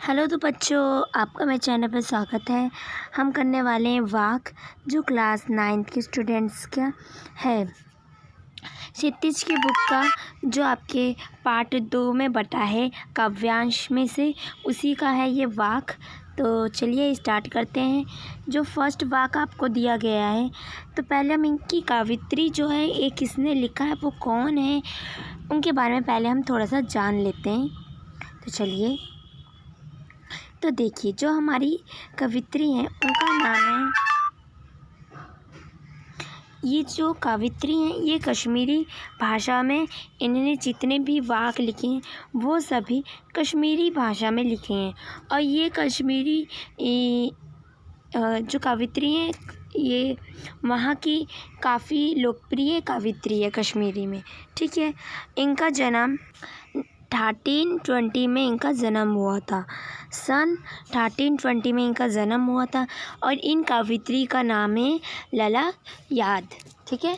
Hello तो बच्चों, आपका मेरे चैनल पर स्वागत है। हम करने वाले हैं वाक, जो क्लास 9th के स्टूडेंट्स का है। क्षितिज की बुक का जो आपके पार्ट 2 में बटा है काव्यांश में से, उसी का है ये वाक। तो चलिए स्टार्ट करते हैं। जो फर्स्ट वाक आपको दिया गया है, तो पहले हम इनकी कवित्री जो है ये किसने लिखा है, वो कौन है, उनके बारे में पहले हम थोड़ा सा जान लेते हैं। तो चलिए, तो देखिए जो हमारी कवित्री हैं उनका नाम है, ये जो कवित्री हैं ये कश्मीरी भाषा में इन्होंने जितने भी वाक लिखे हैं वो सभी कश्मीरी भाषा में लिखे हैं। और ये कश्मीरी जो कवित्री हैं ये वहाँ की काफ़ी लोकप्रिय कवित्री है कश्मीरी में। ठीक है, इनका जन्म 1320 में इनका जन्म हुआ था। सन 1320 में इनका जन्म हुआ था और इन कवित्री का नाम है लला याद। ठीक है,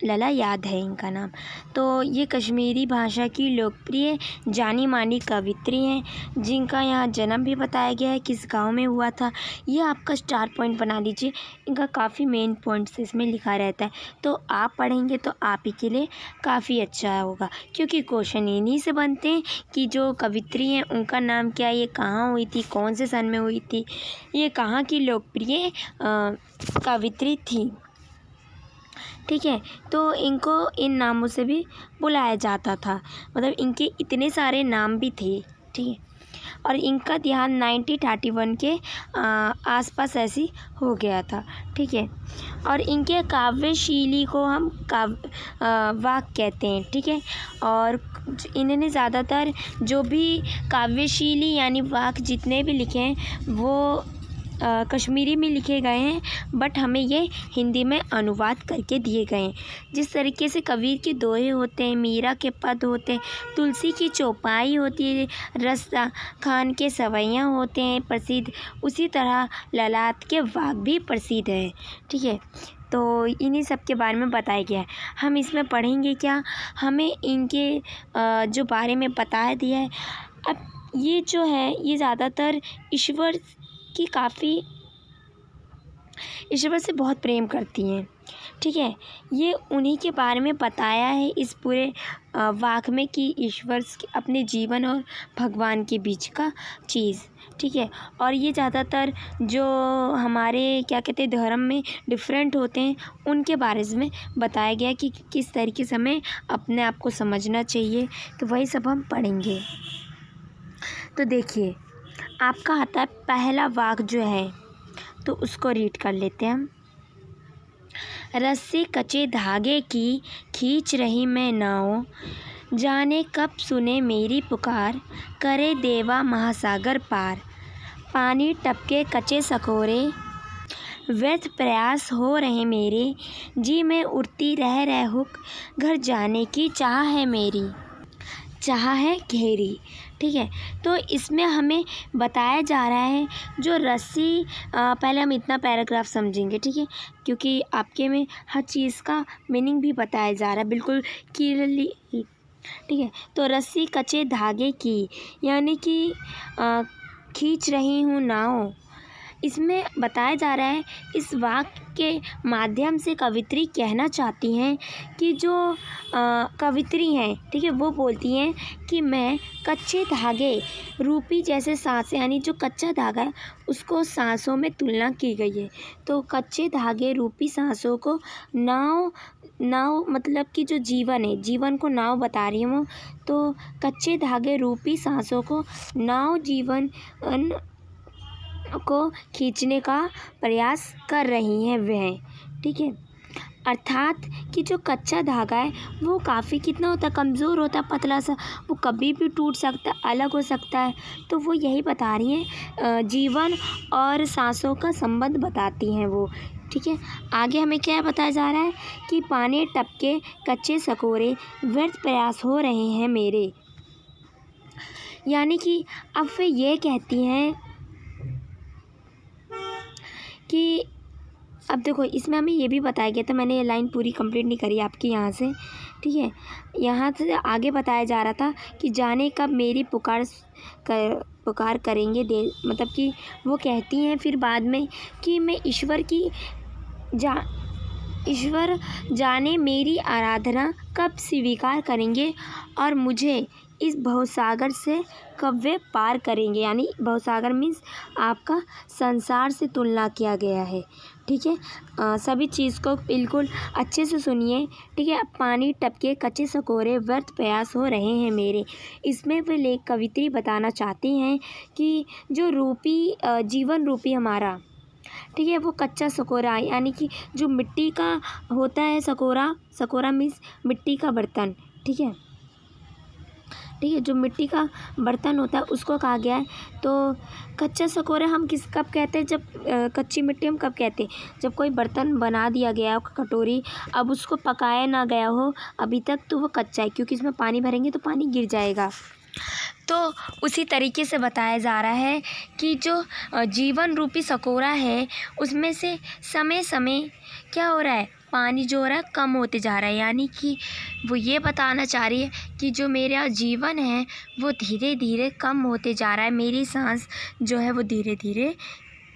लला याद है इनका नाम। तो ये कश्मीरी भाषा की लोकप्रिय जानी मानी कवित्री हैं, जिनका यहाँ जन्म भी बताया गया है, किस गांव में हुआ था। ये आपका स्टार पॉइंट बना लीजिए, इनका काफ़ी मेन पॉइंट्स इसमें लिखा रहता है। तो आप पढ़ेंगे तो आप ही के लिए काफ़ी अच्छा होगा, क्योंकि क्वेश्चन इन्हीं से बनते हैं कि जो कवित्री हैं उनका नाम क्या है, ये कहाँ हुई थी, कौन से सन में हुई थी, ये कहाँ की लोकप्रिय कवित्री थी। ठीक है, तो इनको इन नामों से भी बुलाया जाता था, मतलब इनके इतने सारे नाम भी थे। ठीक है, और इनका ध्यान 1931 के आसपास ऐसी हो गया था। ठीक है, और इनके काव्यशीली को हम वाक कहते हैं। ठीक है, और इन्होंने ज़्यादातर जो भी काव्यशीली यानी वाक जितने भी लिखे हैं वो कश्मीरी में लिखे गए हैं, बट हमें ये हिंदी में अनुवाद करके दिए गए हैं। जिस तरीके से कबीर के दोहे होते हैं, मीरा के पद होते हैं, तुलसी की चौपाई होती है, रस्ता खान के सवैयाँ होते हैं प्रसिद्ध, उसी तरह ललाट के वाक भी प्रसिद्ध है। ठीक है, तो इन्हीं सब के बारे में बताया गया है। हम इसमें पढ़ेंगे क्या, हमें इनके जो बारे में बताया दिया है। अब ये जो है ये ज़्यादातर ईश्वर से बहुत प्रेम करती हैं। ठीक है, ये उन्हीं के बारे में बताया है इस पूरे वाक में कि ईश्वर अपने जीवन और भगवान के बीच का चीज़। ठीक है, और ये ज़्यादातर जो हमारे क्या कहते हैं धर्म में डिफरेंट होते हैं उनके बारे में बताया गया कि किस तरीके से हमें अपने आप को समझना चाहिए। तो वही सब हम पढ़ेंगे। तो देखिए, आपका आता है पहला वाक जो है, तो उसको रीड कर लेते हैं हम। रस्सी कच्चे धागे की खींच रही मैं नाव, जाने कब सुने मेरी पुकार, करे देवा महासागर पार। पानी टपके कच्चे सकोरे, व्यर्थ प्रयास हो रहे मेरे, जी में उड़ती रह हुक, घर जाने की चाह है मेरी, चाह है घेरी। ठीक है, तो इसमें हमें बताया जा रहा है जो रस्सी, पहले हम इतना पैराग्राफ समझेंगे। ठीक है, क्योंकि आपके में हर चीज़ का मीनिंग भी बताया जा रहा है बिल्कुल क्लियरली। ठीक है, तो रस्सी कच्चे धागे की यानी कि खींच रही हूँ नाव, इसमें बताया जा रहा है, इस वाक्य के माध्यम से कवित्री कहना चाहती हैं कि जो कवित्री हैं, ठीक है, वो बोलती हैं कि मैं कच्चे धागे रूपी, जैसे सांसें यानी जो कच्चा धागा है उसको सांसों में तुलना की गई है। तो कच्चे धागे रूपी सांसों को नाव मतलब कि जो जीवन है, जीवन को नाव बता रही हूँ। तो कच्चे धागे रूपी सांसों को नाव जीवन को खींचने का प्रयास कर रही हैं वह। ठीक है, अर्थात कि जो कच्चा धागा है वो काफ़ी कितना होता है, कमज़ोर होता है, पतला सा, वो कभी भी टूट सकता है, अलग हो सकता है। तो वो यही बता रही हैं, जीवन और सांसों का संबंध बताती हैं वो। ठीक है, आगे हमें क्या बताया जा रहा है कि पानी टपके कच्चे सकोरे, व्यर्थ प्रयास हो रहे हैं मेरे, यानी कि अब वे ये कहती हैं कि अब देखो इसमें हमें ये भी बताया गया था, मैंने ये लाइन पूरी कंप्लीट नहीं करी आपकी यहाँ से, ठीक है। यहाँ से आगे बताया जा रहा था कि जाने कब मेरी पुकार करेंगे दे, मतलब कि वो कहती हैं फिर बाद में कि मैं ईश्वर जाने मेरी आराधना कब स्वीकार करेंगे और मुझे इस भवसागर से कब वे पार करेंगे। यानी भवसागर मीन्स आपका संसार से तुलना किया गया है, ठीक है। सभी चीज़ को बिल्कुल अच्छे से सुनिए, ठीक है। अब पानी टपके कच्चे सकोरे व्यर्थ प्रयास हो रहे हैं मेरे। इसमें वे लेख कवित्री बताना चाहती हैं कि जो जीवन रूपी हमारा, ठीक है, वो कच्चा सकोरा यानी कि जो मिट्टी का होता है, सकोरा मीन्स मिट्टी का बर्तन, ठीक है, जो मिट्टी का बर्तन होता है उसको कहा गया है। तो कच्चा सकोरा हम कब कहते हैं, जब कच्ची मिट्टी हम कब कहते हैं, जब कोई बर्तन बना दिया गया हो, कटोरी, अब उसको पकाया ना गया हो अभी तक, तो वो कच्चा है, क्योंकि इसमें पानी भरेंगे तो पानी गिर जाएगा। तो उसी तरीके से बताया जा रहा है कि जो जीवन रूपी सकोरा है उसमें से समय समय क्या हो रहा है, पानी जो हो रहा है कम होते जा रहा है। यानी कि वो ये बताना चाह रही है कि जो मेरा जीवन है वो धीरे धीरे कम होते जा रहा है, मेरी सांस जो है वो धीरे धीरे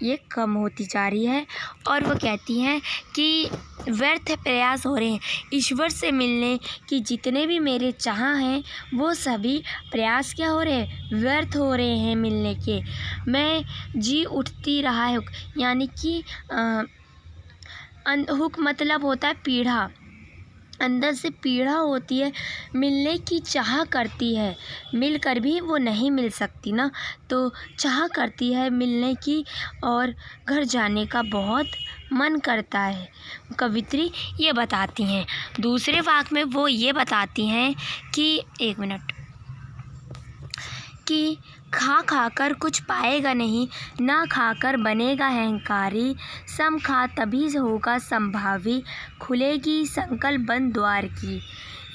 ये कम होती जा रही है। और वो कहती हैं कि व्यर्थ प्रयास हो रहे हैं, ईश्वर से मिलने की जितने भी मेरे चाह हैं वो सभी प्रयास क्या हो रहे हैं, व्यर्थ हो रहे हैं मिलने के। मैं जी उठती रहा है, यानी कि हुक मतलब होता है पीढ़ा, अंदर से पीड़ा होती है, मिलने की चाह करती है, मिलकर भी वो नहीं मिल सकती ना, तो चाह करती है मिलने की और घर जाने का बहुत मन करता है। कवित्री ये बताती हैं। दूसरे वाक्य में वो ये बताती हैं कि एक मिनट, कि खा कर कुछ पाएगा नहीं, ना खाकर बनेगा अहंकारी, सम खा तभी होगा संभावी, खुलेगी संकल्प बंद द्वार की।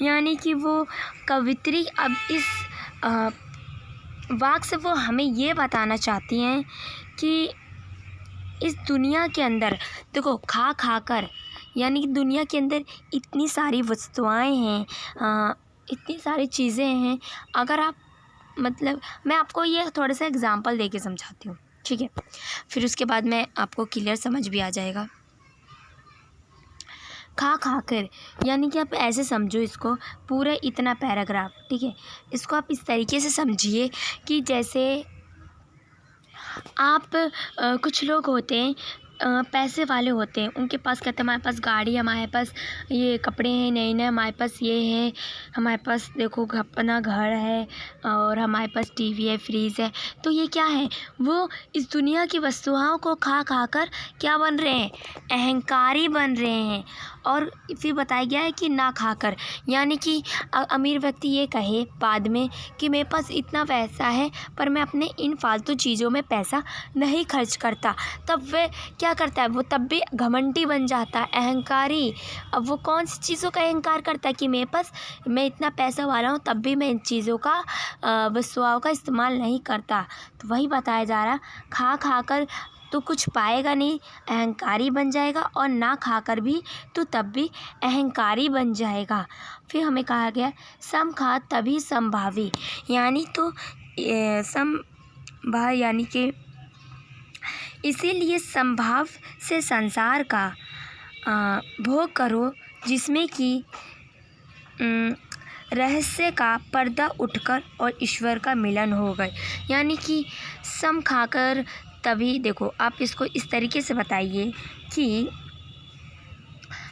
यानी कि वो कवित्री अब इस वाक्य से वो हमें ये बताना चाहती हैं कि इस दुनिया के अंदर देखो, खा कर, यानी कि दुनिया के अंदर इतनी सारी वस्तुएं हैं, इतनी सारी चीज़ें हैं। अगर आप मतलब मैं आपको ये थोड़ा सा एग्जांपल देके समझाती हूँ, ठीक है, फिर उसके बाद में आपको क्लियर समझ भी आ जाएगा। खा कर यानी कि आप ऐसे समझो इसको, पूरे इतना पैराग्राफ, ठीक है, इसको आप इस तरीके से समझिए कि जैसे आप कुछ लोग होते हैं, पैसे वाले होते हैं, उनके पास कहते हैं हमारे पास गाड़ी, हमारे पास ये कपड़े हैं नए नए, हमारे पास ये है, हमारे पास देखो अपना घर है और हमारे पास टीवी है, फ्रीज है। तो ये क्या है, वो इस दुनिया की वस्तुओं को खा कर क्या बन रहे हैं, अहंकारी बन रहे हैं। और फिर बताया गया है कि ना खाकर, यानी कि अमीर व्यक्ति ये कहे बाद में कि मेरे पास इतना पैसा है पर मैं अपने इन फालतू चीज़ों में पैसा नहीं खर्च करता, तब वह क्या करता है, वो तब भी घमंडी बन जाता है, अहंकारी। अब वो कौन सी चीज़ों का अहंकार करता है कि मेरे पास, मैं इतना पैसा वाला हूँ तब भी मैं इन चीज़ों का वस्तुओं का इस्तेमाल नहीं करता। तो वही बताया जा रहा, खा कर तो कुछ पाएगा नहीं, अहंकारी बन जाएगा, और ना खाकर भी तो तब भी अहंकारी बन जाएगा। फिर हमें कहा गया सम खा तभी संभावी, यानी तो संभाव यानी कि इसीलिए संभाव से संसार का भोग करो, जिसमें कि रहस्य का पर्दा उठकर और ईश्वर का मिलन हो गए। यानी कि सम खाकर तभी, देखो आप इसको इस तरीके से बताइए कि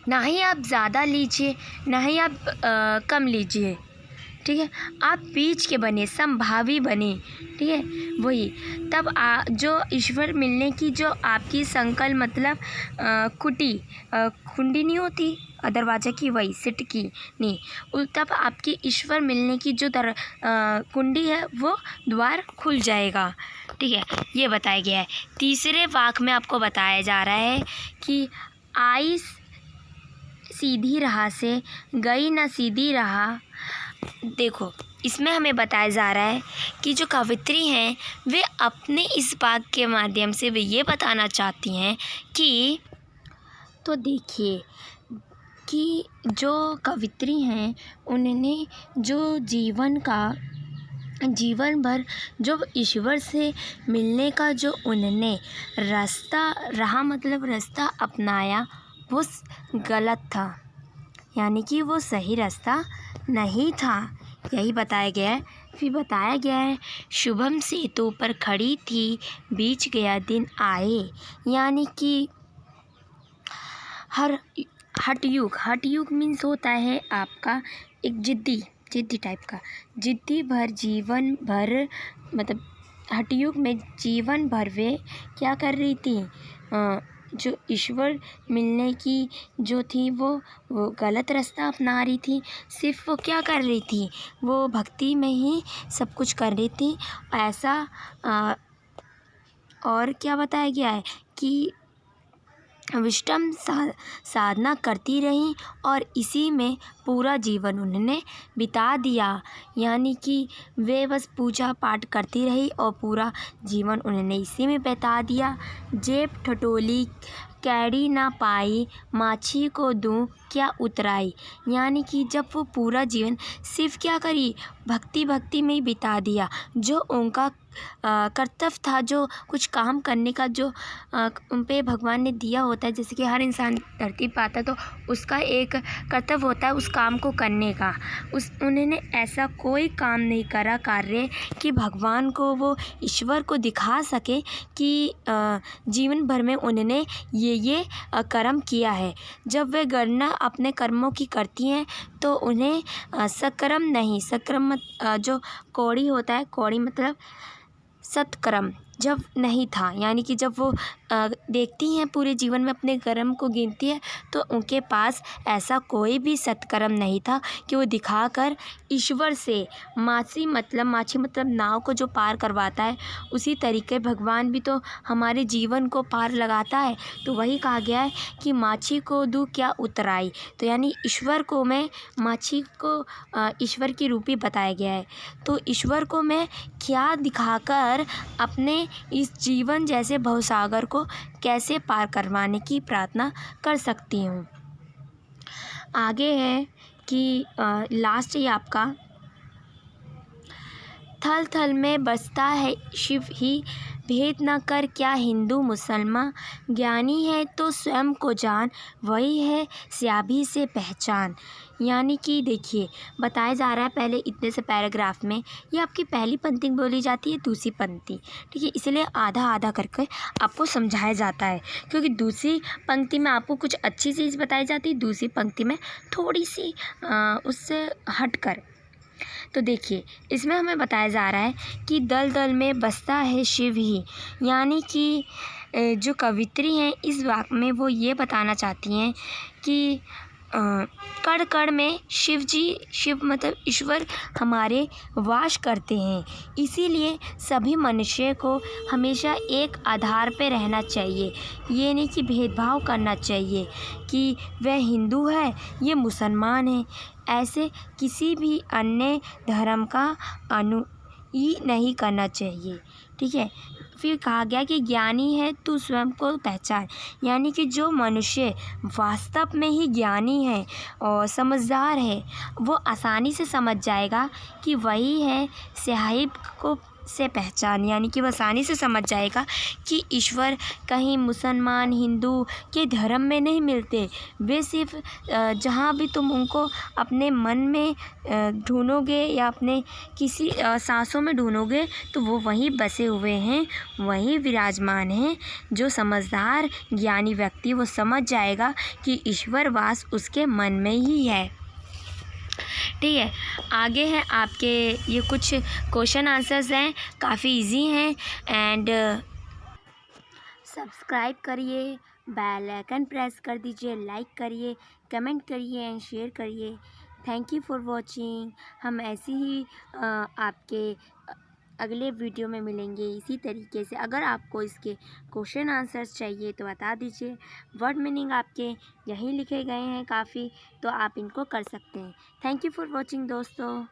ना ही आप ज़्यादा लीजिए ना ही आप कम लीजिए, ठीक है, आप बीच के बने, संभावी बने, ठीक है। वही तब जो ईश्वर मिलने की जो आपकी संकल्प मतलब कुंडी नहीं होती दरवाज़ा की, वही सिटकी नहीं, तब आपकी ईश्वर मिलने की जो कुंडी है वो द्वार खुल जाएगा, ठीक है, ये बताया गया है। तीसरे वाक्य में आपको बताया जा रहा है कि आई सीधी राह से गई ना सीधी राह। देखो इसमें हमें बताया जा रहा है कि जो कवित्री हैं वे अपने इस वाक्य के माध्यम से वे ये बताना चाहती हैं कि तो देखिए कि जो कवित्री हैं उन्होंने जो जीवन भर जो ईश्वर से मिलने का जो उन्होंने रास्ता अपनाया वो गलत था, यानी कि वो सही रास्ता नहीं था, यही बताया गया है। फिर बताया गया है शुभम सेतु पर खड़ी थी, बीच गया दिन आए, यानी कि हठयुग मीन्स होता है आपका एक जिद्दी टाइप का, जीवन भर मतलब हठयुग में जीवन भर वे क्या कर रही थी, जो ईश्वर मिलने की जो थी वो गलत रास्ता अपना रही थी। सिर्फ वो क्या कर रही थी, वो भक्ति में ही सब कुछ कर रही थी ऐसा। और क्या बताया गया है कि विष्टम साधना करती रहीं और इसी में पूरा जीवन उन्होंने बिता दिया, यानी कि वे बस पूजा पाठ करती रही और पूरा जीवन उन्होंने इसी में बिता दिया। जेब ठटोली कैड़ी ना पाई, माछी को दूं क्या उतराई, यानी कि जब वो पूरा जीवन सिर्फ क्या करी, भक्ति में ही बिता दिया। जो उनका कर्तव्य था, जो कुछ काम करने का जो उन पे भगवान ने दिया होता है, जैसे कि हर इंसान धरती पर आता है तो उसका एक कर्तव्य होता है उस काम को करने का। उन्होंने ऐसा कोई काम नहीं करा कार्य कि भगवान को वो ईश्वर को दिखा सके कि जीवन भर में उन्होंने ये कर्म किया है। जब वे गणना अपने कर्मों की करती हैं तो उन्हें सत्कर्म जो कौड़ी होता है, कौड़ी मतलब सत्कर्म जब नहीं था, यानी कि जब वो देखती हैं पूरे जीवन में अपने कर्म को गिनती है तो उनके पास ऐसा कोई भी सत्कर्म नहीं था कि वो दिखाकर ईश्वर से माछी मतलब नाव को जो पार करवाता है, उसी तरीके भगवान भी तो हमारे जीवन को पार लगाता है। तो वही कहा गया है कि माछी को दूं क्या उतराई, तो यानी ईश्वर को मैं माछी को ईश्वर की रूपी बताया गया है। तो ईश्वर को मैं क्या दिखाकर अपने इस जीवन जैसे भवसागर को कैसे पार करवाने की प्रार्थना कर सकती हूँ। आगे है कि लास्ट ये आपका थल थल में बसता है शिव ही, भेद न कर क्या हिंदू मुसलमान, ज्ञानी है तो स्वयं को जान, वही है स्याही से पहचान। यानी कि देखिए बताया जा रहा है पहले इतने से पैराग्राफ में, ये आपकी पहली पंक्ति बोली जाती है, दूसरी पंक्ति, ठीक है, इसलिए आधा आधा करके आपको समझाया जाता है, क्योंकि दूसरी पंक्ति में आपको कुछ अच्छी चीज़ बताई जाती है, दूसरी पंक्ति में थोड़ी सी उससे हट कर। तो देखिए इसमें हमें बताया जा रहा है कि दल दल में बसता है शिव ही, यानी कि जो कवित्री हैं इस वाक्य में वो ये बताना चाहती हैं कि कण कण में शिव मतलब ईश्वर हमारे वास करते हैं, इसीलिए सभी मनुष्य को हमेशा एक आधार पे रहना चाहिए। ये नहीं कि भेदभाव करना चाहिए कि वह हिंदू है ये मुसलमान है, ऐसे किसी भी अन्य धर्म का अनुई नहीं करना चाहिए, ठीक है। फिर कहा गया कि ज्ञानी है तू स्वयं को पहचान, यानी कि जो मनुष्य वास्तव में ही ज्ञानी है और समझदार है वो आसानी से समझ जाएगा कि वही है साहिब को से पहचान, यानी कि वह आसानी से समझ जाएगा कि ईश्वर कहीं मुसलमान हिंदू के धर्म में नहीं मिलते, वे सिर्फ जहाँ भी तुम उनको अपने मन में ढूंढोगे या अपने किसी सांसों में ढूंढोगे तो वो वहीं बसे हुए हैं, वहीं विराजमान हैं। जो समझदार ज्ञानी व्यक्ति वो समझ जाएगा कि ईश्वर वास उसके मन में ही है, ठीक है। आगे है आपके ये कुछ क्वेश्चन आंसर्स हैं, काफ़ी इजी हैं एंड सब्सक्राइब करिए, बेल आइकन प्रेस कर दीजिए, लाइक करिए, कमेंट करिए एंड शेयर करिए। Thank you for watching. हम ऐसे ही आपके अगले वीडियो में मिलेंगे इसी तरीके से। अगर आपको इसके क्वेश्चन आंसर्स चाहिए तो बता दीजिए, वर्ड मीनिंग आपके यहीं लिखे गए हैं काफ़ी, तो आप इनको कर सकते हैं। थैंक यू फॉर वॉचिंग दोस्तों।